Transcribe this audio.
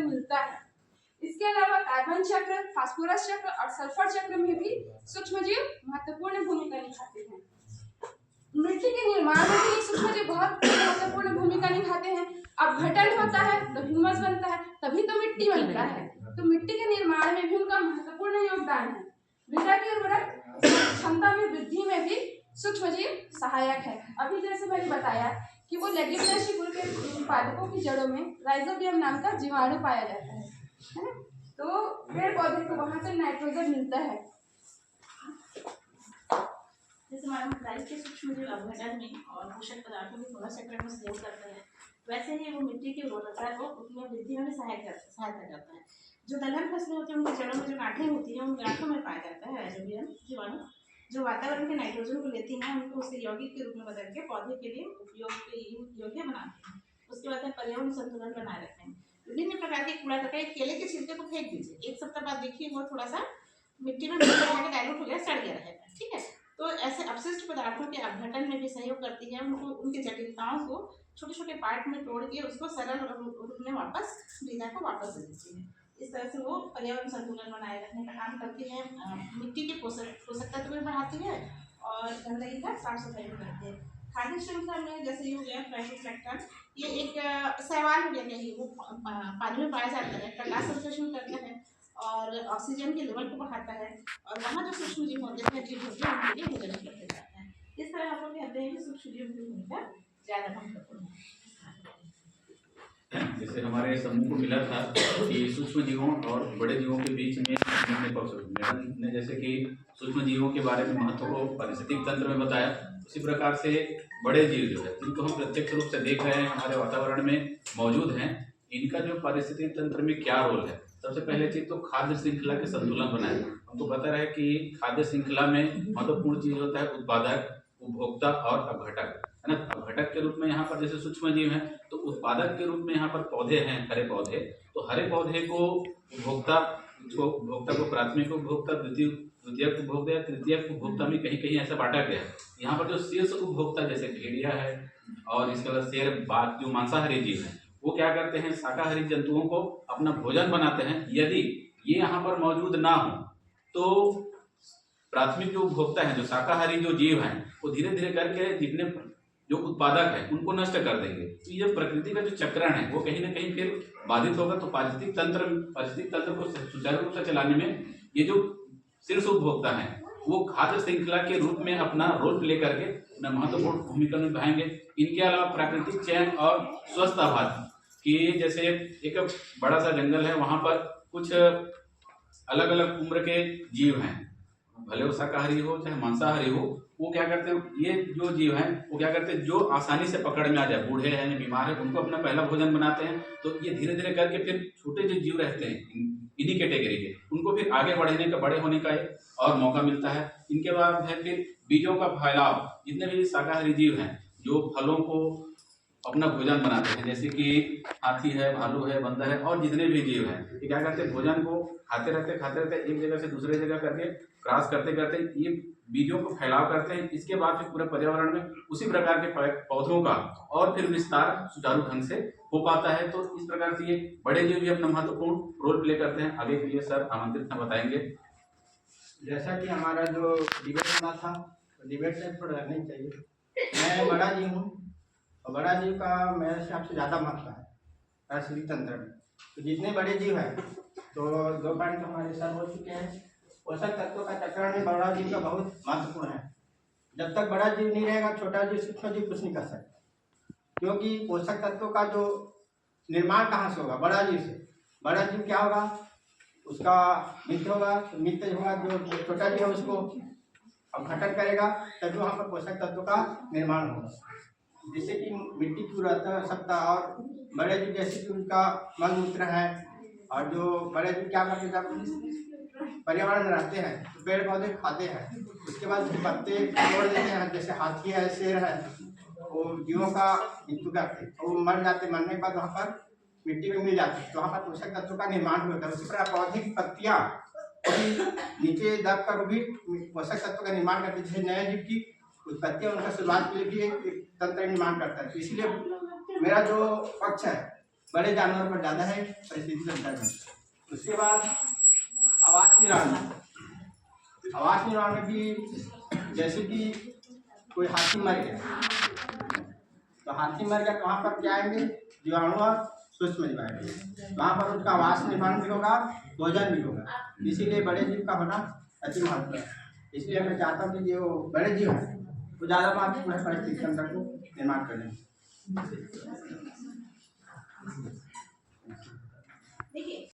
मिलता है। इसके अलावा कार्बन चक्र, फास्फोरस चक्र और सल्फर चक्र में भी सूक्ष्मजीव महत्वपूर्ण भूमिका निभाते हैं। मिट्टी के निर्माण में भी सूक्ष्मजीव बहुत महत्वपूर्ण भूमिका निभाते हैं। अपघटन होता है तो ह्यूमस बनता है, तभी तो मिट्टी बनता है। तो मिट्टी के निर्माण में भी उनका महत्वपूर्ण योगदान है। मृदा की उर्वरक क्षमता में वृद्धि में भी सूक्ष्मजीव सहायक है। अभी जैसे मैंने बताया कि वो लेग्यूमिनेसी कुल के पादपों की जड़ों में राइजोबियम नाम का जीवाणु पाया जाता है ना? तो पेड़ पौधे को वहां से नाइट्रोजन मिलता है। जैसे मैडम बताइए कि सूक्ष्मजीव अपघटन में और पोषक पदार्थों को पुनः चक्र में सहयोग करते हैं, वैसे ही वो मिट्टी की उर्वरता को उसमें वृद्धि में सहायता करता है। जो दलहन फसलें होती हैं उनकी जड़ों में जो गांठें होती हैं उन गांठों में पाया जाता है राइजोबियम जीवाणु, जो वातावरण के नाइट्रोजन को लेती हैं उनको उसके यौगिक के रूप में बदल के पौधे के लिए उपयोग के योग्य बनाते हैं। उसके बाद पर्यावरण संतुलन बनाए रखते हैं। विभिन्न प्रकार के कूड़ा कचरा, केले के छिलके को फेंक दीजिए, एक सप्ताह बाद देखिए वो थोड़ा सा मिट्टी में डाइल्यूट हो गया, सड़ गया रहेगा, ठीक है। तो ऐसे अपशिष्ट पदार्थों के अपघटन में भी सहयोग करती है। उनको उनकी जटिलताओं को छोटे छोटे पार्ट में तोड़ के उसको सरल रूप में वापस मृदा को वापस दे देती है। इस तरह से वो पर्यावरण संतुलन बनाए रखने का काम करती है। मिट्टी के पोषक तत्व भी बढ़ाती है और गंदगी का साफ सफाई भी करती है। खाद्य श्रृंखला में जैसे ये हो गया फाइटोप्लैंक्टन, ये एक शैवाल हो गया, ये वो पानी में पाया जाता है, प्रकाश संश्लेषण करता है और ऑक्सीजन के लेवल को बढ़ाता है और वहाँ जो सूक्ष्मजीव होते हैं, जीव होते हैं, उनके लिए भोजन करते जाते हैं। इस तरह हम लोग कहते हैं कि सूक्ष्मजीव की भूमिका ज़्यादा महत्वपूर्ण है। जैसे हमारे समूह को मिला था कि सूक्ष्म जीवों और बड़े जीवों के बीच में मैडम ने जैसे कि सूक्ष्म जीवों के बारे में महत्व को पारिस्थितिक तंत्र में बताया, उसी प्रकार से बड़े जीव जो है जिनको हम प्रत्यक्ष रूप से देख रहे हैं, हमारे वातावरण में मौजूद हैं, इनका जो पारिस्थितिक तंत्र में क्या रोल है। सबसे पहले चीज तो खाद्य श्रृंखला के संतुलन बनाए। हमको पता है कि खाद्य श्रृंखला में महत्वपूर्ण चीज होता है उत्पादक, उपभोक्ता और अपघटक, है ना। अपघटक के रूप में यहाँ पर जैसे सूक्ष्म जीव हैं, तो उत्पादक के रूप में यहाँ पर पौधे हैं, हरे पौधे। तो हरे पौधे को उपभोक्ता को प्राथमिक उपभोक्ता, द्वितीयक उपभोक्ता या तृतीयक उपभोक्ता में कहीं कहीं ऐसा बांटा गया है। यहाँ पर जो शीर्ष उपभोक्ता जैसे भेड़िया है और इसके बाद शेर, बाघ, जो मांसाहारी जीव है, वो क्या करते हैं, शाकाहारी जंतुओं को अपना भोजन बनाते हैं। यदि ये यहाँ पर मौजूद ना हो तो प्राथमिक जो उपभोक्ता है, जो शाकाहारी जो जीव हैं, वो धीरे धीरे करके जितने जो उत्पादक है उनको नष्ट कर देंगे। तो ये प्रकृति का जो चक्रण है वो कहीं ना कहीं फिर बाधित होगा। तो पारिस्थितिक तंत्र को सुचारू रूप से चलाने में ये जो शीर्ष उपभोक्ता है वो खाद्य श्रृंखला के रूप में अपना रोल प्ले करके अपना महत्वपूर्ण भूमिका निभाएंगे। इनके अलावा प्राकृतिक चयन और स्वस्थ आहार की, जैसे एक बड़ा सा जंगल है, वहां पर कुछ अलग अलग उम्र के जीव हैं, भले वो शाकाहारी हो चाहे मांसाहारी हो, वो क्या करते हैं, ये जो जीव हैं वो क्या करते हैं, जो आसानी से पकड़ में आ जाए, बूढ़े हैं या बीमार है, उनको अपना पहला भोजन बनाते हैं। तो ये धीरे धीरे करके फिर छोटे जो जीव रहते हैं इन्हीं कैटेगरी के, उनको फिर आगे बढ़ने का, बड़े होने का एक और मौका मिलता है। इनके बाद है फिर बीजों का फैलाव। जितने भी शाकाहारी जीव हैं जो फलों को अपना भोजन बनाते हैं, जैसे कि हाथी है, भालू है, बंदर है और जितने भी जीव हैं, ये क्या करते हैं, भोजन को खाते रहते एक जगह से दूसरे जगह करके क्रॉस करते करते ये बीजों को फैलाव करते हैं। इसके बाद फिर पूरे पर्यावरण में उसी प्रकार के पौधों का और फिर विस्तार सुचारू ढंग से हो पाता है। तो इस प्रकार से ये बड़े जीव भी अपना महत्वपूर्ण रोल प्ले करते हैं। आगे के लिए सर आमंत्रित हैं, बताएंगे। जैसा कि हमारा जो डिबेट होना था, तो डिबेट से थोड़ा नहीं चाहिए। मैं बड़ा जीव हूँ और बड़ा जीव का मेरे हिसाब से ज़्यादा महत्व है पारिस्थितिक तंत्र में। तो जितने बड़े जीव हैं, तो 2 पॉइंट तो हमारे सर हो चुके हैं। पोषक तत्वों का चक्रण में बड़ा जीव का बहुत महत्वपूर्ण है। जब तक बड़ा जीव नहीं रहेगा, छोटा जीव, सूक्ष्म जीव कुछ नहीं कर सकता, क्योंकि पोषक तत्वों का जो निर्माण कहाँ से होगा, बड़ा जीव से। बड़ा जीव क्या होगा, उसका मित्र होगा, तो मित्र होगा जो छोटा जीव है उसको अपघटन करेगा, तभी वहाँ पर पोषक तत्वों का निर्माण होगा, जिससे कि मिट्टी की उर्वरता और बड़े जीव जैसे कि उनका मल मूत्र है। और जो बड़े जीव क्या करते हैं, जब पर्यावरण में रहते हैं तो पेड़ पौधे खाते हैं, उसके बाद पत्ते तोड़ देते हैं, जैसे हाथी है, शेर है, वो जीवों का मृत्यु करते हैं, वो मर जाते। मरने के बाद वहाँ पर मिट्टी में मिल जाती है, तो वहाँ पर पोषक तत्वों का निर्माण होता है। उसी प्रकार पौधे की पत्तियाँ नीचे दब कर भी पोषक तत्वों का निर्माण करती है। जैसे नए जीव की उत्पत्ति उनका शुरुआत के लिए भी एक तंत्र निर्माण करता है। तो इसलिए मेरा जो पक्ष है बड़े जानवर पर ज़्यादा है परिस्थिति तंत्र में। उसके बाद आवास निर्माण में भी जैसे कि कोई हाथी मर गया, तो हाथी मर गया तो वहाँ पर क्या आएंगे, जीवाणु और सूक्ष्म जीव आएंगे, वहाँ पर उसका आवास निर्माण भी होगा, भोजन भी होगा। इसीलिए बड़े जीव का होना अति महत्व है। इसलिए मैं चाहता हूँ कि जो बड़े जीव हैं वो ज़्यादा महत्वपूर्ण है परिस्थिति तंत्र को निर्माण करने में। देखिए